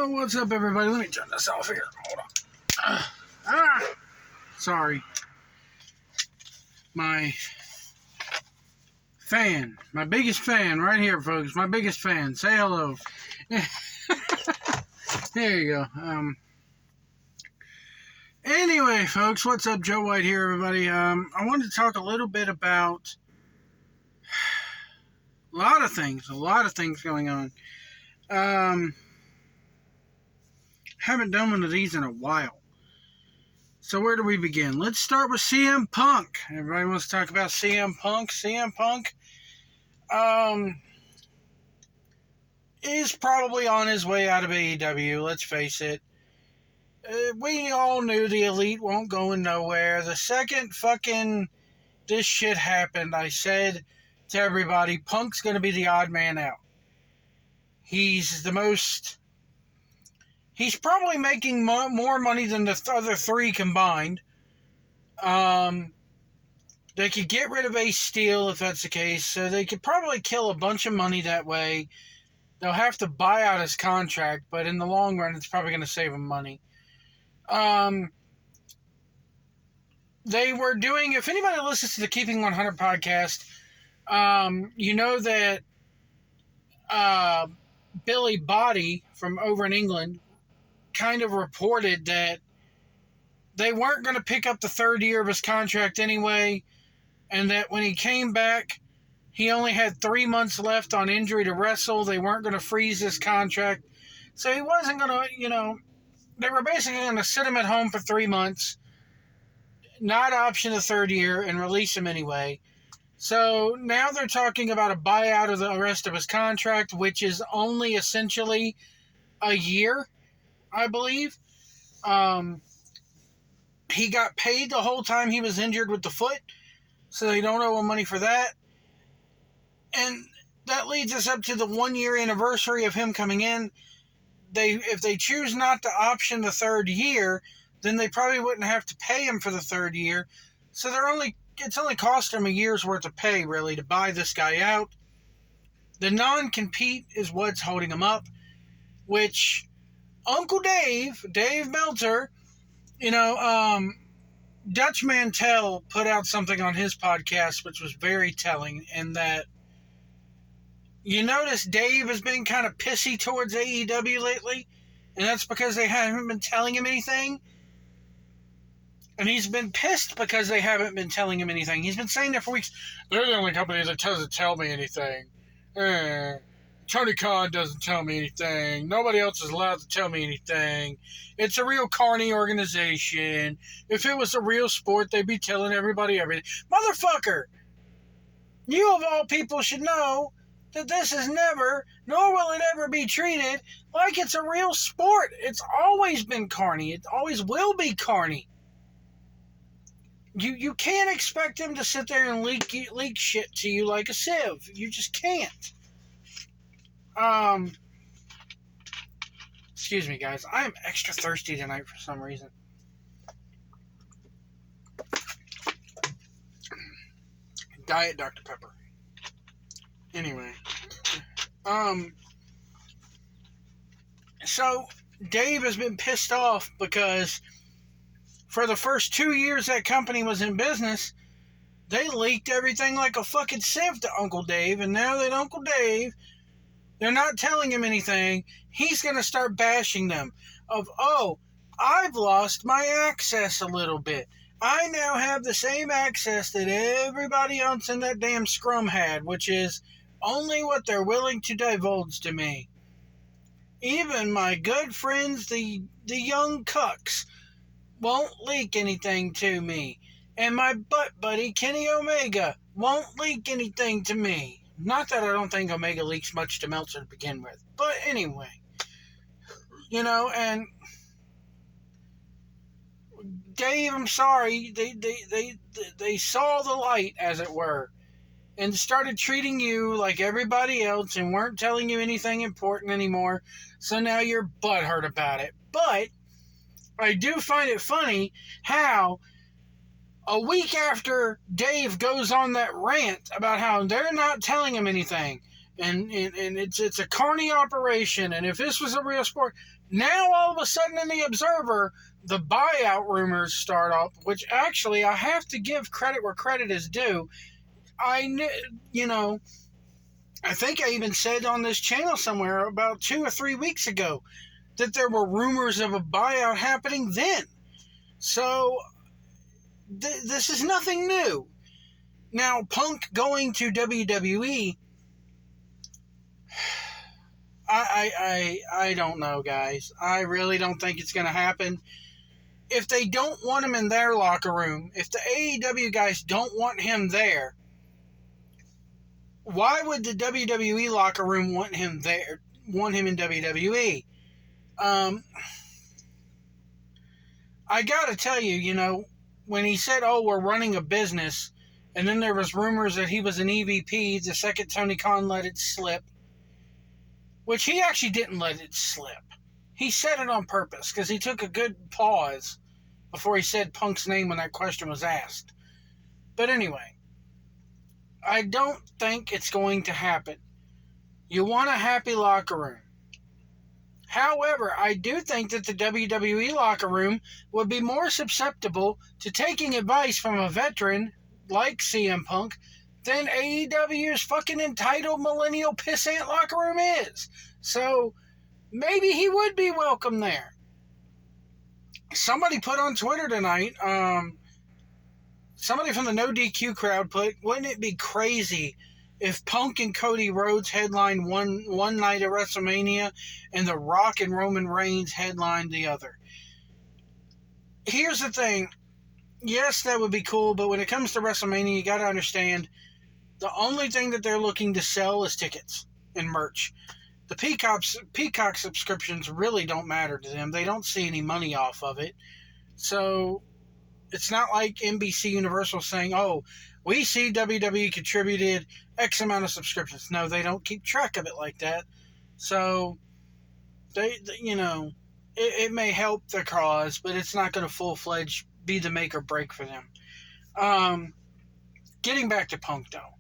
What's up, everybody? Let me turn this off here. Hold on. Sorry. My fan. My biggest fan right here, folks. My biggest fan. Say hello. There you go. Anyway, folks, what's up? Joe White here, everybody. I wanted to talk a little bit about a lot of things going on. Haven't done one of these in a while. So where do we begin? Let's start with CM Punk. Everybody wants to talk about CM Punk. CM Punk is probably on his way out of AEW, let's face it. We all knew the Elite won't go nowhere. The second fucking this shit happened, I said to everybody, Punk's going to be the odd man out. He's probably making more money than the other three combined. They could get rid of Ace Steel if that's the case. So they could probably kill a bunch of money that way. They'll have to buy out his contract, but in the long run, it's probably going to save him money. They were doing, if anybody listens to the Keeping 100 podcast, you know that Billy Body from over in England kind of reported that they weren't going to pick up the third year of his contract anyway, and that when he came back, he only had 3 months left on injury to wrestle. They weren't going to freeze his contract. So he wasn't going to, they were basically going to sit him at home for 3 months, not option the third year, and release him anyway. So now they're talking about a buyout of the rest of his contract, which is only essentially a year, I believe. He got paid the whole time he was injured with the foot, so they don't owe him money for that. And that leads us up to the 1 year anniversary of him coming in. If they choose not to option the third year, then they probably wouldn't have to pay him for the third year. So it's only cost him a year's worth of pay, really, to buy this guy out. The non-compete is what's holding him up, which Uncle Dave Meltzer, Dutch Mantel put out something on his podcast which was very telling, in that you notice Dave has been kind of pissy towards AEW lately, and that's because they haven't been telling him anything. And he's been pissed because they haven't been telling him anything. He's been saying that for weeks. They're the only company that doesn't tell me anything. Tony Khan doesn't tell me anything. Nobody else is allowed to tell me anything. It's a real carny organization. If it was a real sport, they'd be telling everybody everything. Motherfucker! You of all people should know that this is never, nor will it ever be treated like it's a real sport. It's always been carny. It always will be carny. You can't expect them to sit there and leak shit to you like a sieve. You just can't. Excuse me, guys. I am extra thirsty tonight for some reason. Diet Dr. Pepper. Anyway. So, Dave has been pissed off because for the first 2 years that company was in business, they leaked everything like a fucking sieve to Uncle Dave, and now that Uncle Dave, they're not telling him anything, he's going to start bashing them of, I've lost my access a little bit. I now have the same access that everybody else in that damn scrum had, which is only what they're willing to divulge to me. Even my good friends, the young cucks, won't leak anything to me. And my butt buddy, Kenny Omega, won't leak anything to me. Not that I don't think Omega leaks much to Meltzer to begin with. But anyway. And Dave, I'm sorry, they saw the light, as it were, and started treating you like everybody else and weren't telling you anything important anymore. So now you're butthurt about it. But I do find it funny how a week after Dave goes on that rant about how they're not telling him anything, and it's a carny operation, and if this was a real sport, now all of a sudden in the Observer, the buyout rumors start up, which actually I have to give credit where credit is due. You know, I think I even said on this channel somewhere about 2 or 3 weeks ago that there were rumors of a buyout happening then. So this is nothing new. Now, Punk going to WWE, I don't know, guys. I really don't think it's going to happen. If they don't want him in their locker room, if the AEW guys don't want him there, why would the WWE locker room want him there? Want him in WWE? I gotta tell you, you know, when he said, "Oh, we're running a business," and then there was rumors that he was an EVP, the second Tony Khan let it slip, which he actually didn't let it slip. He said it on purpose because he took a good pause before he said Punk's name when that question was asked. But anyway, I don't think it's going to happen. You want a happy locker room. However, I do think that the WWE locker room would be more susceptible to taking advice from a veteran like CM Punk than AEW's fucking entitled millennial pissant locker room is. So maybe he would be welcome there. Somebody put on Twitter tonight, somebody from the No DQ crowd put, wouldn't it be crazy if Punk and Cody Rhodes headlined one night at WrestleMania and The Rock and Roman Reigns headlined the other? Here's the thing. Yes, that would be cool, but when it comes to WrestleMania, you got to understand the only thing that they're looking to sell is tickets and merch. The Peacock subscriptions really don't matter to them. They don't see any money off of it. So it's not like NBC Universal saying, "Oh, we see WWE contributed X amount of subscriptions." No, they don't keep track of it like that. So they you know, it may help the cause, but it's not going to full-fledged be the make or break for them. Getting back to Punk, though.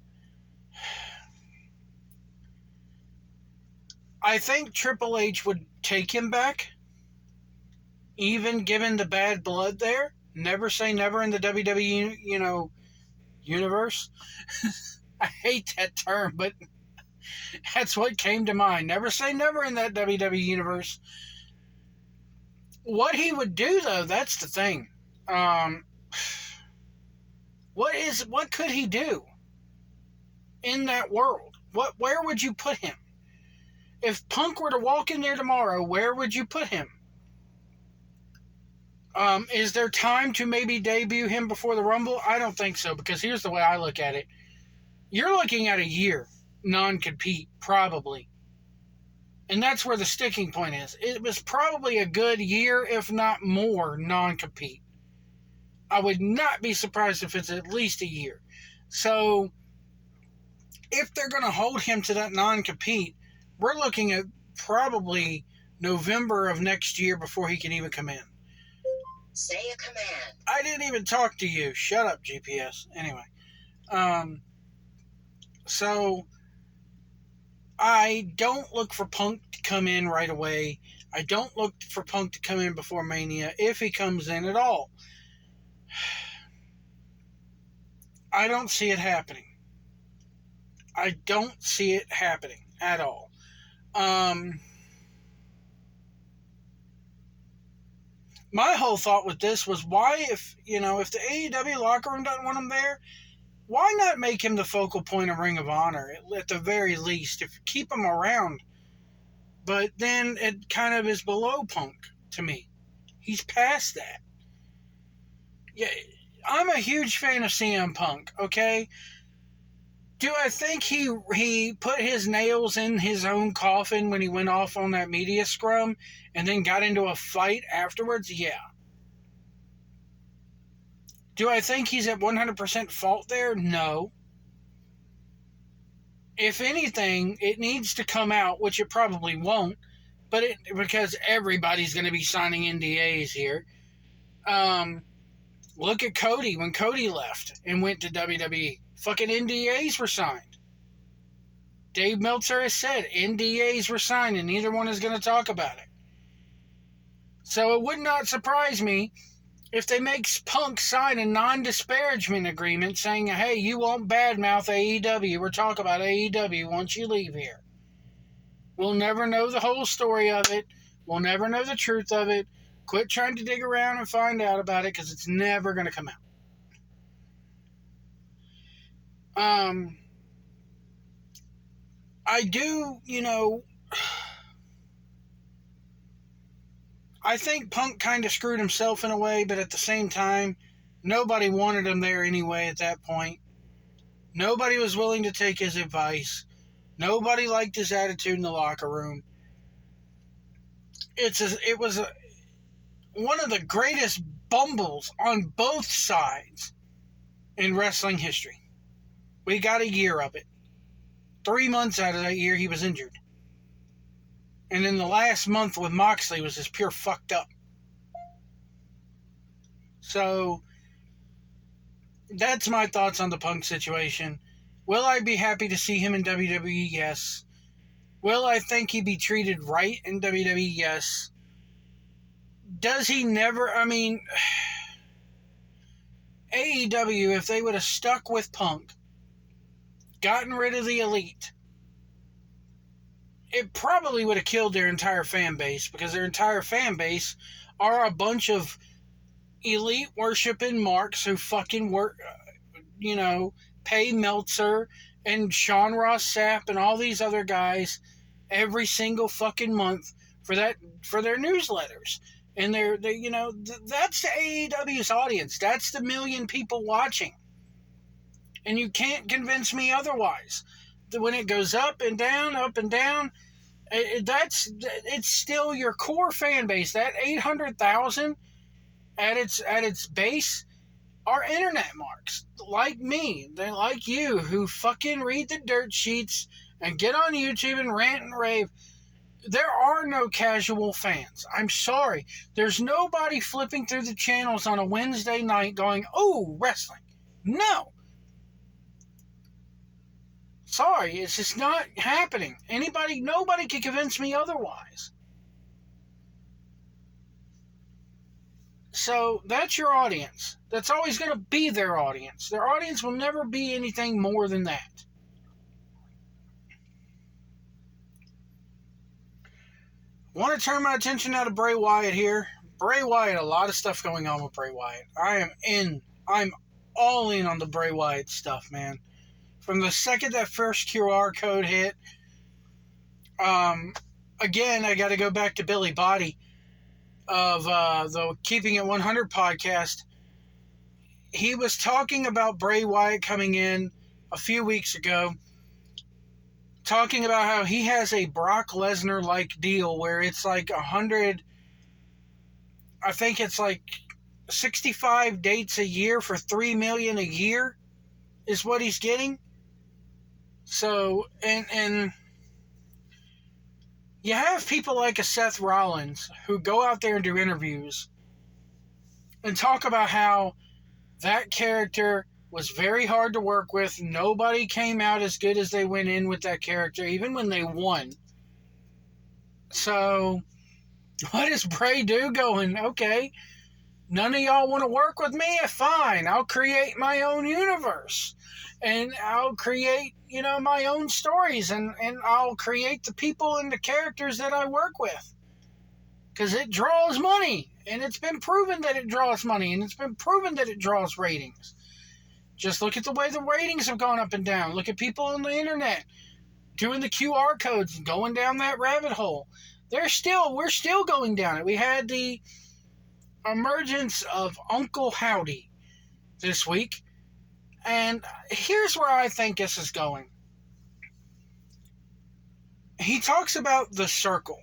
I think Triple H would take him back, even given the bad blood there. Never say never in the WWE, universe. I hate that term, but that's what came to mind. Never say never in that WWE universe. What he would do, though, that's the thing. What could he do in that world? Where would you put him? If Punk were to walk in there tomorrow, where would you put him? Is there time to maybe debut him before the Rumble? I don't think so, because here's the way I look at it. You're looking at a year non-compete, probably. And that's where the sticking point is. It was probably a good year, if not more, non-compete. I would not be surprised if it's at least a year. So, if they're going to hold him to that non-compete, we're looking at probably November of next year before he can even come in. Say a command. I didn't even talk to you. Shut up, GPS. Anyway. So, I don't look for Punk to come in right away. I don't look for Punk to come in before Mania, if he comes in at all. I don't see it happening. I don't see it happening at all. My whole thought with this was, why, if the AEW locker room doesn't want him there, why not make him the focal point of Ring of Honor, at the very least, if keep him around? But then it kind of is below Punk to me. He's past that. Yeah, I'm a huge fan of CM Punk, okay? Do I think he put his nails in his own coffin when he went off on that media scrum and then got into a fight afterwards? Yeah. Do I think he's at 100% fault there? No. If anything, it needs to come out, which it probably won't, but because everybody's going to be signing NDAs here. Look at Cody when Cody left and went to WWE. Fucking NDAs were signed. Dave Meltzer has said NDAs were signed and neither one is going to talk about it. So it would not surprise me if they make Punk sign a non-disparagement agreement saying, hey, you won't badmouth AEW. We'll talk about AEW once you leave here. We'll never know the whole story of it. We'll never know the truth of it. Quit trying to dig around and find out about it because it's never going to come out. I do, I think Punk kind of screwed himself in a way, but at the same time, nobody wanted him there anyway at that point. Nobody was willing to take his advice. Nobody liked his attitude in the locker room. It was one of the greatest bumbles on both sides in wrestling history. We got a year of it. 3 months out of that year, he was injured. And then the last month with Moxley was just pure fucked up. So, that's my thoughts on the Punk situation. Will I be happy to see him in WWE? Yes. Will I think he'd be treated right in WWE? Yes. Does he never... AEW, if they would have stuck with Punk, gotten rid of the Elite, it probably would have killed their entire fan base, because their entire fan base are a bunch of Elite worshiping marks who fucking work, pay Meltzer and Sean Ross Sapp and all these other guys every single fucking month for their newsletters. And that's the AEW's audience. That's the million people watching. And you can't convince me otherwise. When it goes up and down, it's still your core fan base. That 800,000 at its base are internet marks like me. They're like you who fucking read the dirt sheets and get on YouTube and rant and rave. There are no casual fans. I'm sorry. There's nobody flipping through the channels on a Wednesday night going, oh, wrestling. No. Sorry, it's just not happening. Nobody can convince me otherwise. So, that's your audience. That's always going to be their audience. Their audience will never be anything more than that. I want to turn my attention now to Bray Wyatt here. Bray Wyatt, a lot of stuff going on with Bray Wyatt. I'm all in on the Bray Wyatt stuff, man. From the second that first QR code hit, again, I got to go back to Billy Body of the Keeping It 100 podcast. He was talking about Bray Wyatt coming in a few weeks ago, talking about how he has a Brock Lesnar-like deal where it's like 100, I think it's like 65 dates a year for $3 million a year is what he's getting. So, and you have people like a Seth Rollins who go out there and do interviews and talk about how that character was very hard to work with. Nobody came out as good as they went in with that character, even when they won. So, what does Bray do going, okay, none of y'all want to work with me? Fine, I'll create my own universe. And I'll create, my own stories. And I'll create the people and the characters that I work with. Because it draws money. And it's been proven that it draws money. And it's been proven that it draws ratings. Just look at the way the ratings have gone up and down. Look at people on the internet doing the QR codes and going down that rabbit hole. We're still going down it. We had the emergence of Uncle Howdy this week. And here's where I think this is going. He talks about the circle.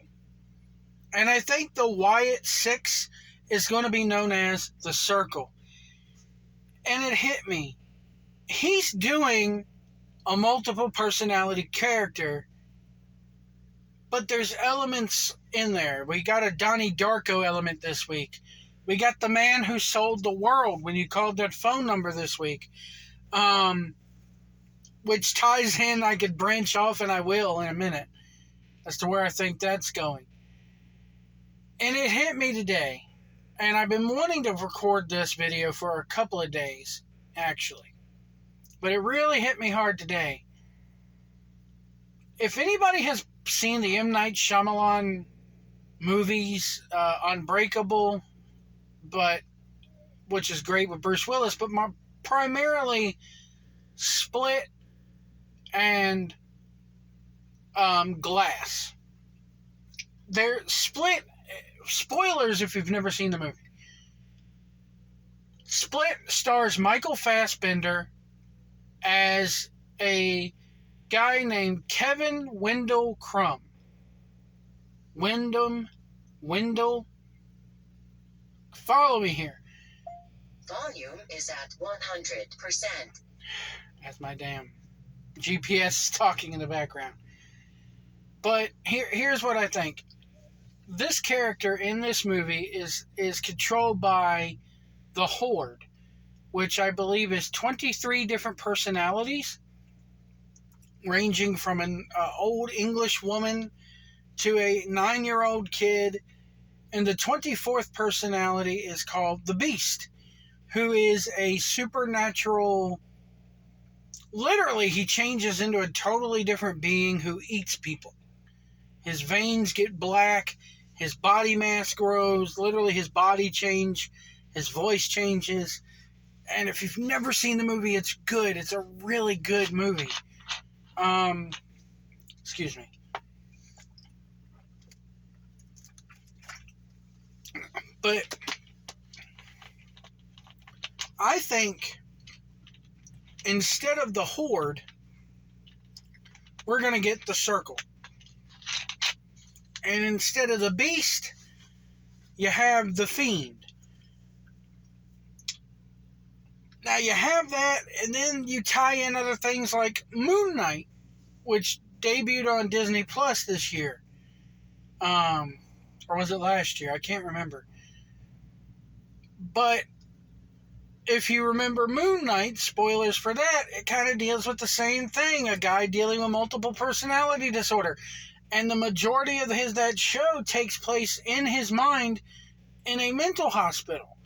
And I think the Wyatt 6 is going to be known as the circle. And it hit me. He's doing a multiple personality character, but there's elements in there. We got a Donnie Darko element this week. We got the man who sold the world when you called that phone number this week. which ties in, I could branch off, and I will in a minute, as to where I think that's going. And it hit me today, and I've been wanting to record this video for a couple of days, actually. But it really hit me hard today. If anybody has seen the M. Night Shyamalan movies, Unbreakable, which is great with Bruce Willis, but primarily Split and Glass. They're Split. Spoilers if you've never seen the movie. Split stars Michael Fassbender as a guy named Kevin Wendell Crumb. Wendell. Follow me here. Volume is at 100%. That's my damn GPS talking in the background. But here's what I think. This character in this movie is controlled by the Horde, which I believe is 23 different personalities, ranging from an old English woman to a 9-year-old kid. And the 24th personality is called the Beast, who is a supernatural... Literally, he changes into a totally different being who eats people. His veins get black, his body mass grows, literally his body change, his voice changes. And if you've never seen the movie, it's good. It's a really good movie. Excuse me. But I think instead of the Horde, we're going to get the Circle. And instead of the Beast, you have the Fiend. Now you have that, and then you tie in other things like Moon Knight, which debuted on Disney Plus this year. Or was it last year? I can't remember. But if you remember Moon Knight, spoilers for that, it kind of deals with the same thing. A guy dealing with multiple personality disorder. And the majority of that show takes place in his mind in a mental hospital.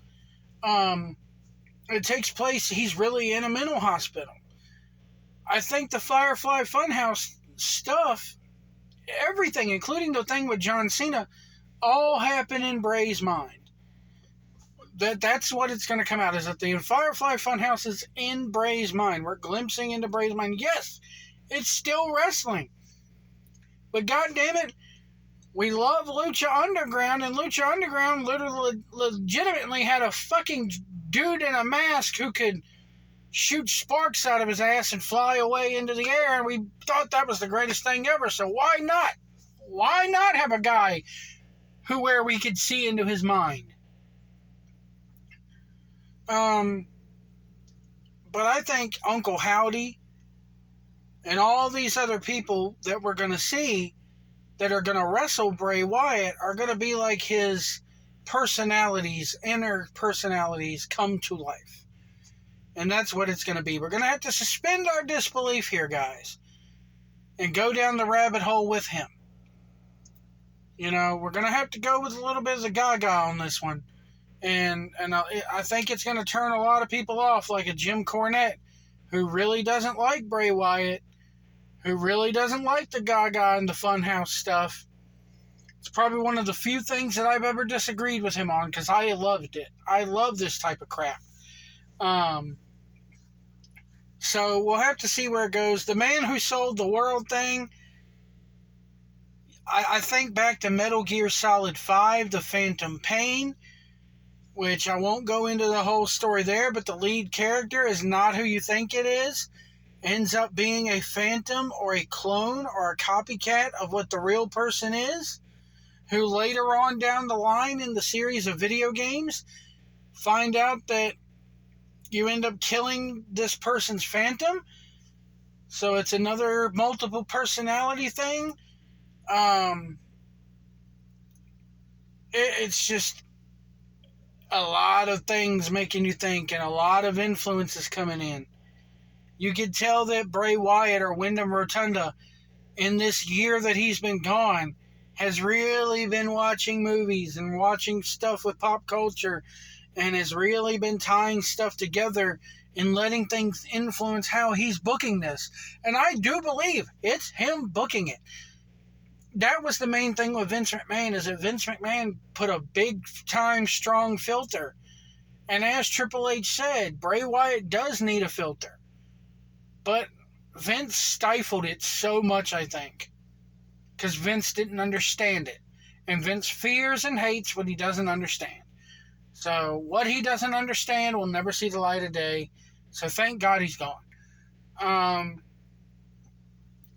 It takes place, he's really in a mental hospital. I think the Firefly Funhouse stuff, everything, including the thing with John Cena, all happen in Bray's mind. That's what it's going to come out, is that the Firefly Funhouse is in Bray's mind. We're glimpsing into Bray's mind. Yes, it's still wrestling. But goddammit, we love Lucha Underground, and Lucha Underground legitimately had a fucking dude in a mask who could shoot sparks out of his ass and fly away into the air, and we thought that was the greatest thing ever. So why not? Why not have a guy where we could see into his mind? But I think Uncle Howdy and all these other people that we're going to see that are going to wrestle Bray Wyatt are going to be like his personalities, inner personalities come to life. And that's what it's going to be. We're going to have to suspend our disbelief here, guys, and go down the rabbit hole with him. You know, we're going to have to go with a little bit of the gaga on this one. And I think it's going to turn a lot of people off, like a Jim Cornette, who really doesn't like Bray Wyatt, who really doesn't like the gaga and the funhouse stuff. It's probably one of the few things that I've ever disagreed with him on, because I loved it. I love this type of crap. So we'll have to see where it goes. The Man Who Sold the World thing, I think back to Metal Gear Solid 5, The Phantom Pain, which I won't go into the whole story there, but the lead character is not who you think it is. Ends up being a phantom or a clone or a copycat of what the real person is, who later on down the line in the series of video games find out that you end up killing this person's phantom. So it's another multiple personality thing. It's just a lot of things making you think, and a lot of influences coming in. You could tell that Bray Wyatt or Wyndham Rotunda, in this year that he's been gone, has really been watching movies and watching stuff with pop culture, and has really been tying stuff together and letting things influence how he's booking this. And I do believe it's him booking it. That was the main thing with Vince McMahon, is that Vince McMahon put a big time strong filter. And as Triple H said, Bray Wyatt does need a filter. But Vince stifled it so much, I think, because Vince didn't understand it. And Vince fears and hates what he doesn't understand. So what he doesn't understand will never see the light of day. So thank God he's gone.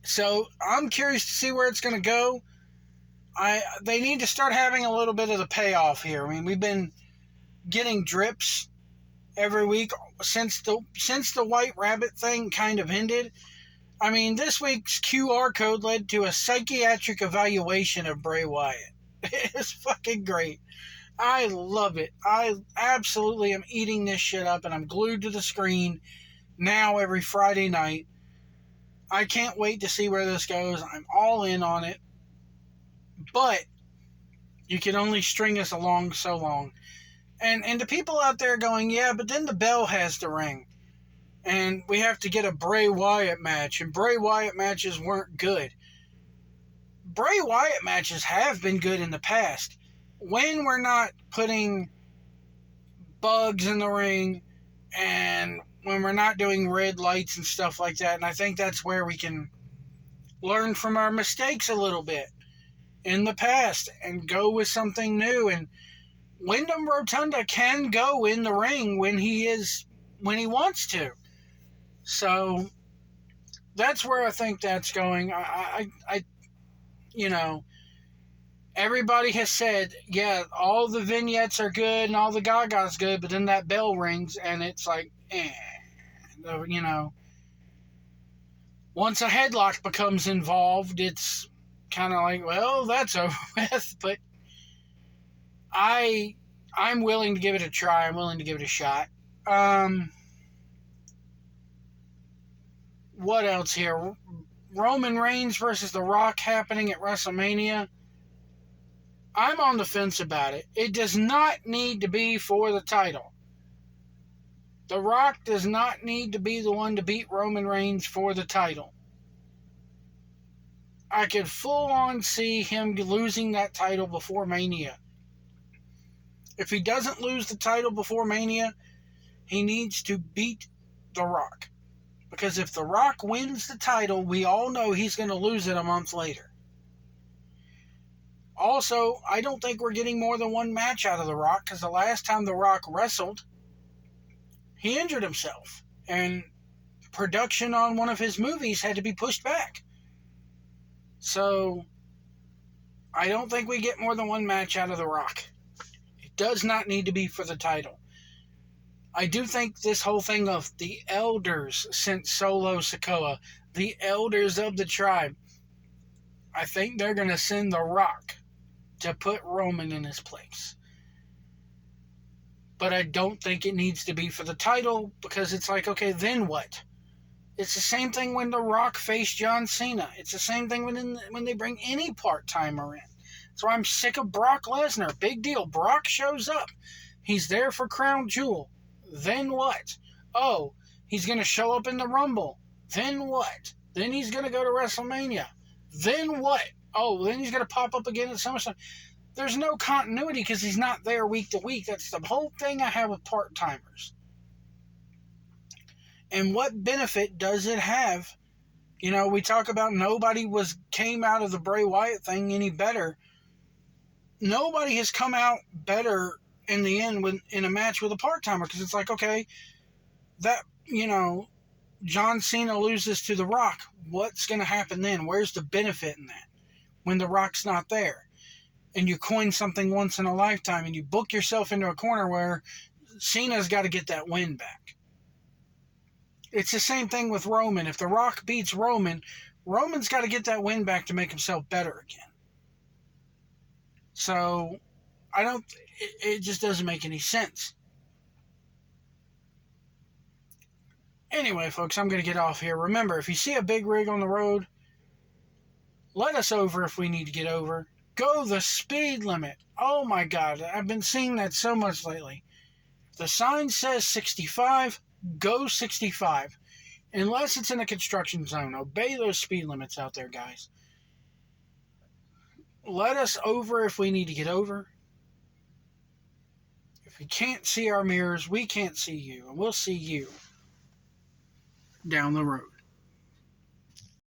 So I'm curious to see where it's going to go. They need to start having a little bit of the payoff here. I mean, we've been getting drips every week since the White Rabbit thing kind of ended. I mean, this week's QR code led to a psychiatric evaluation of Bray Wyatt. It's fucking great. I love it. I absolutely am eating this shit up, and I'm glued to the screen now every Friday night. I can't wait to see where this goes. I'm all in on it. But you can only string us along so long. And the people out there going, yeah, but then the bell has to ring. And we have to get a Bray Wyatt match. And Bray Wyatt matches weren't good. Bray Wyatt matches have been good in the past. When we're not putting bugs in the ring, and when we're not doing red lights and stuff like that. And I think that's where we can learn from our mistakes a little bit in the past and go with something new. And Wyndham Rotunda can go in the ring when he wants to. So that's where I think that's going. I everybody has said, yeah, all the vignettes are good and all the Gaga's good, but then that bell rings and it's like, once a headlock becomes involved, it's kind of like, well, that's over with. But I'm willing to give it a try. I'm willing to give it a shot. What else here? Roman Reigns versus The Rock happening at WrestleMania. I'm on the fence about it. It does not need to be for the title. The Rock does not need to be the one to beat Roman Reigns for the title. I could full on see him losing that title before Mania. If he doesn't lose the title before Mania, he needs to beat The Rock. Because if The Rock wins the title, we all know he's going to lose it a month later. Also, I don't think we're getting more than one match out of The Rock, because the last time The Rock wrestled, he injured himself. And production on one of his movies had to be pushed back. So, I don't think we get more than one match out of The Rock. It does not need to be for the title. I do think this whole thing of the elders sent Solo Sikoa, the elders of the tribe, I think they're going to send The Rock to put Roman in his place. But I don't think it needs to be for the title, because it's like, okay, then what? It's the same thing when The Rock faced John Cena. It's the same thing when they bring any part-timer in. So I'm sick of Brock Lesnar. Big deal. Brock shows up. He's there for Crown Jewel. Then what? Oh, he's going to show up in the Rumble. Then what? Then he's going to go to WrestleMania. Then what? Oh, then he's going to pop up again at SummerSlam. There's no continuity because he's not there week to week. That's the whole thing I have with part-timers. And what benefit does it have? We talk about nobody came out of the Bray Wyatt thing any better. Nobody has come out better in the end in a match with a part-timer, because it's like, okay, that, John Cena loses to The Rock. What's going to happen then? Where's the benefit in that when The Rock's not there? And you coin something once in a lifetime and you book yourself into a corner where Cena's got to get that win back. It's the same thing with Roman. If The Rock beats Roman, Roman's got to get that win back to make himself better again. So, it just doesn't make any sense. Anyway, folks, I'm going to get off here. Remember, if you see a big rig on the road, let us over if we need to get over. Go the speed limit. Oh my God, I've been seeing that so much lately. If the sign says 65, go 65. Unless it's in a construction zone. Obey those speed limits out there, guys. Let us over if we need to get over. If we can't see our mirrors, we can't see you. And we'll see you down the road.